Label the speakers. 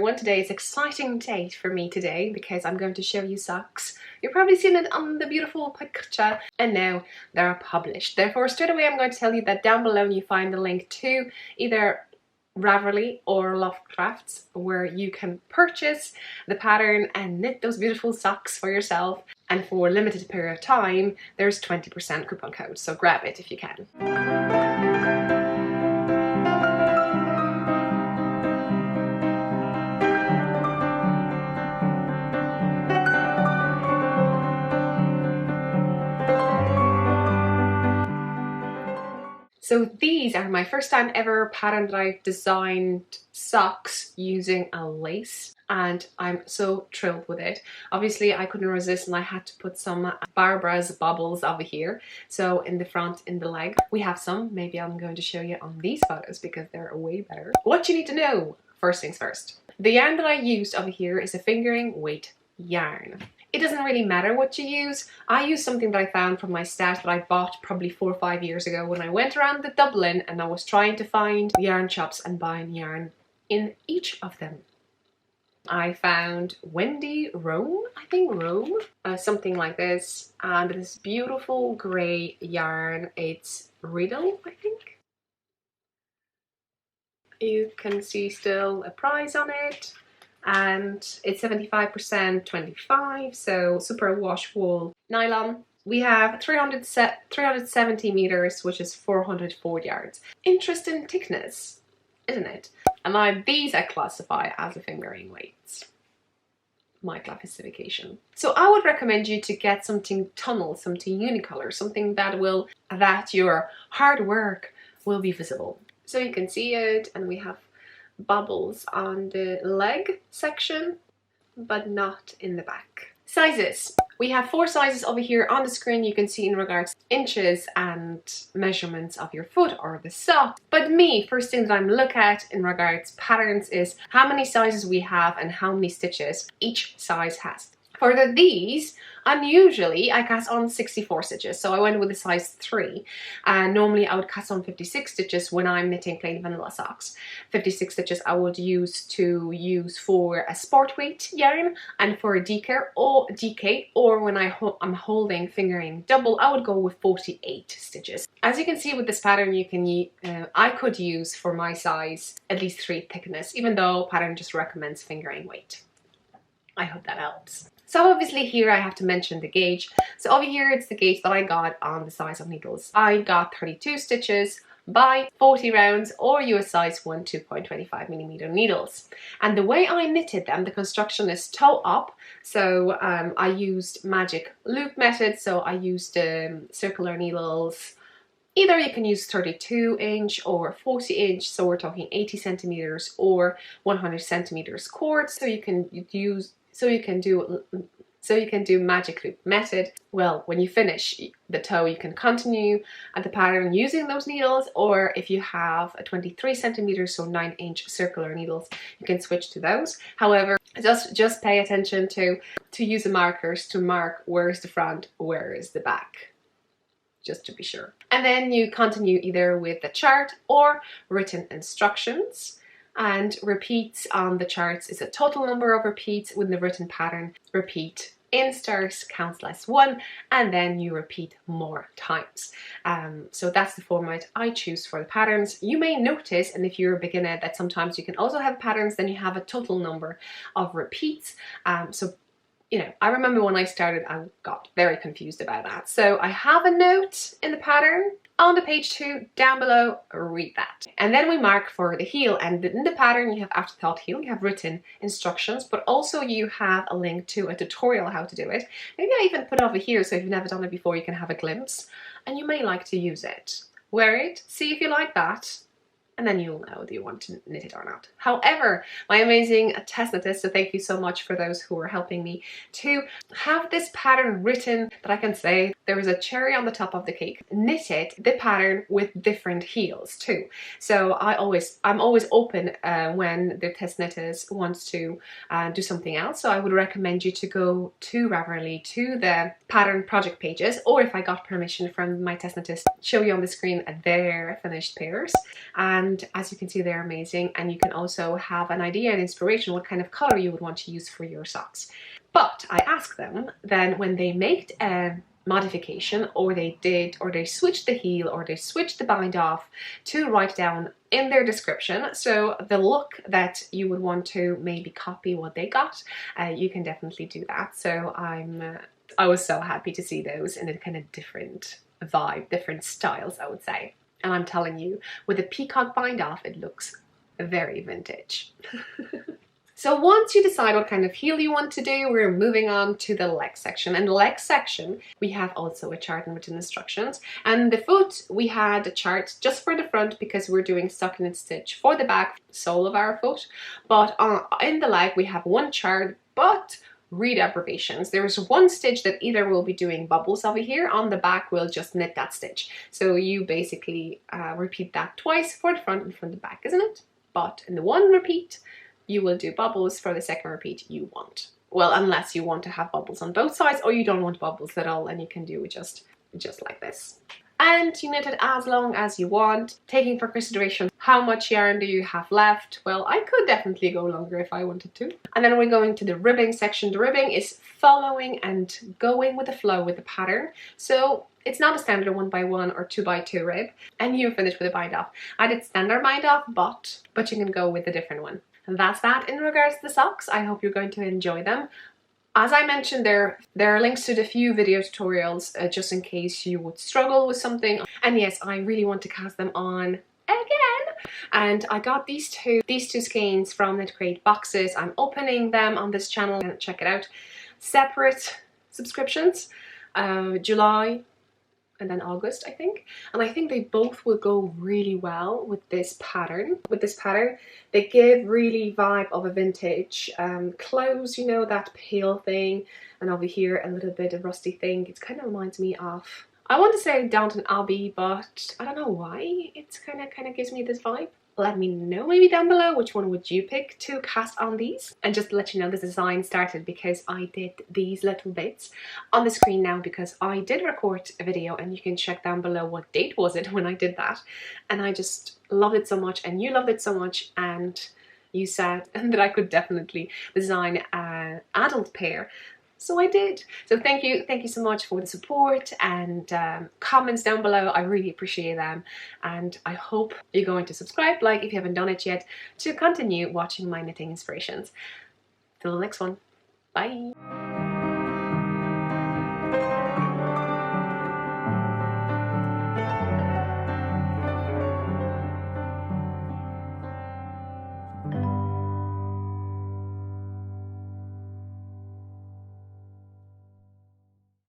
Speaker 1: everyone. Today is an exciting day for me today because I'm going to show you socks. You've probably seen it on the beautiful picture and now they're published. Therefore, straight away I'm going to tell you that down below you find the link to either RAVELRY or Lovecrafts, where you can purchase the pattern and knit those beautiful socks for yourself. And for a limited period of time, there's 20% coupon code, so grab it if you can. So these are my first time ever pattern that I've designed socks using a lace, and I'm so thrilled with it. Obviously I couldn't resist and I had to put some Barbara's Bobbles over here. So in the front, in the leg, we have some. Maybe I'm going to show you on these photos because they're way better. What you need to know, first things first. The yarn that I used over here is a fingering weight yarn. It doesn't really matter what you use. I used something that I found from my stash that I bought probably 4 or 5 years ago when I went around the Dublin and I was trying to find yarn shops and buying yarn in each of them. I found Wendy Rome, I think Rome, something like this, and this beautiful grey yarn. It's Riddle, I think. You can see still a price on it. And it's 75% 25, so super wash wool nylon. We have 370 meters, which is 404 yards. Interesting thickness, isn't it? And these I classify as a fingering weights. My classification. So I would recommend you to get something tunnel, something unicolor, something that your hard work will be visible. So you can see it, and we have bubbles on the leg section, but not in the back. Sizes. We have 4 sizes over here on the screen. You can see in regards to inches and measurements of your foot or the sock. But me, first thing that I'm looking at in regards to patterns is how many sizes we have and how many stitches each size has. For these, I cast on 64 stitches, so I went with a size 3. And normally I would cast on 56 stitches when I'm knitting plain vanilla socks. 56 stitches I would use for a sport weight yarn, and for a DK or when I'm holding fingering double, I would go with 48 stitches. As you can see with this pattern, I could use for my size at least 3 thickness, even though pattern just recommends fingering weight. I hope that helps. So obviously here I have to mention the gauge. So over here it's the gauge that I got on the size of needles. I got 32 stitches by 40 rounds, or US size 1 2.25 millimeter needles. And the way I knitted them, the construction is toe up. So I used magic loop method. So I used circular needles. Either you can use 32 inch or 40 inch, so we're talking 80 centimeters or 100 centimeters cord. So you can do magic loop method. Well, when you finish the toe, you can continue at the pattern using those needles, or if you have a 23 centimeters, so 9 inch circular needles, you can switch to those. However, just pay attention to use the markers to mark where is the front, where is the back, just to be sure. And then you continue either with the chart or written instructions. And repeats on the charts is a total number of repeats. With the written pattern, repeat in stars counts less 1, and then you repeat more times. So that's the format I choose for the patterns. You may notice, and if you're a beginner, that sometimes you can also have patterns, then you have a total number of repeats. So you know, I remember when I started, I got very confused about that. So I have a note in the pattern on the page 2 down below. Read that. And then we mark for the heel, and in the pattern you have afterthought heel, you have written instructions, but also you have a link to a tutorial how to do it. Maybe I even put it over here, so if you've never done it before, you can have a glimpse, and you may like to use it. Wear it, see if you like that, and then you'll know do you want to knit it or not. However, my amazing test knitters, so thank you so much for those who are helping me to have this pattern written, that I can say there is a cherry on the top of the cake. Knitted the pattern with different heels too. So I'm always open when the test knitters wants to do something else. So I would recommend you to go to RAVELRY, to the pattern project pages, or if I got permission from my test knitters, show you on the screen their finished pairs. And and as you can see, they're amazing, and you can also have an idea and inspiration what kind of color you would want to use for your socks. But I asked them then, when they made a modification, or they switched the heel, or they switched the bind off, to write down in their description, so the look that you would want to maybe copy what they got, you can definitely do that. So I was so happy to see those in a kind of different vibe, different styles, I would say. And I'm telling you, with a peacock bind off, it looks very vintage. So once you decide what kind of heel you want to do, we're moving on to the leg section. And the leg section, we have also a chart and written instructions. And the foot, we had a chart just for the front because we're doing stockinette stitch for the back sole of our foot. But in the leg, we have one chart, but read abbreviations. There's one stitch that either will be doing bubbles over here, on the back we'll just knit that stitch. So you basically repeat that twice for the front and for the back, isn't it? But in the one repeat, you will do bubbles. For the second repeat, you won't. Well, unless you want to have bubbles on both sides, or you don't want bubbles at all, and you can do it just like this. And you knit it as long as you want, taking for consideration how much yarn do you have left. Well, I could definitely go longer if I wanted to. And then we're going to the ribbing section. The ribbing is following and going with the flow with the pattern. So it's not a standard 1x1 or 2x2 rib. And you finish with a bind off. I did standard bind off, but you can go with a different one. And that's that in regards to the socks. I hope you're going to enjoy them. As I mentioned, there are links to the few video tutorials just in case you would struggle with something. And yes, I really want to cast them on again. And I got these two skeins from Knit Crate boxes. I'm opening them on this channel, and check it out. Separate subscriptions, July and then August, I think. And I think they both will go really well with this pattern. They give really vibe of a vintage clothes, you know, that pale thing, and over here a little bit of rusty thing. It kind of reminds me of, I want to say Downton Abbey, but I don't know why it's kind of gives me this vibe. Let me know maybe down below which one would you pick to cast on these. And just to let you know, this design started because I did these little bits on the screen now, because I did record a video, and you can check down below what date was it when I did that. And I just loved it so much, and you loved it so much, and you said that I could definitely design an adult pair. So I did. So thank you so much for the support and comments down below. I really appreciate them, and I hope you're going to subscribe, like if you haven't done it yet, to continue watching my knitting inspirations. Till the next one, bye.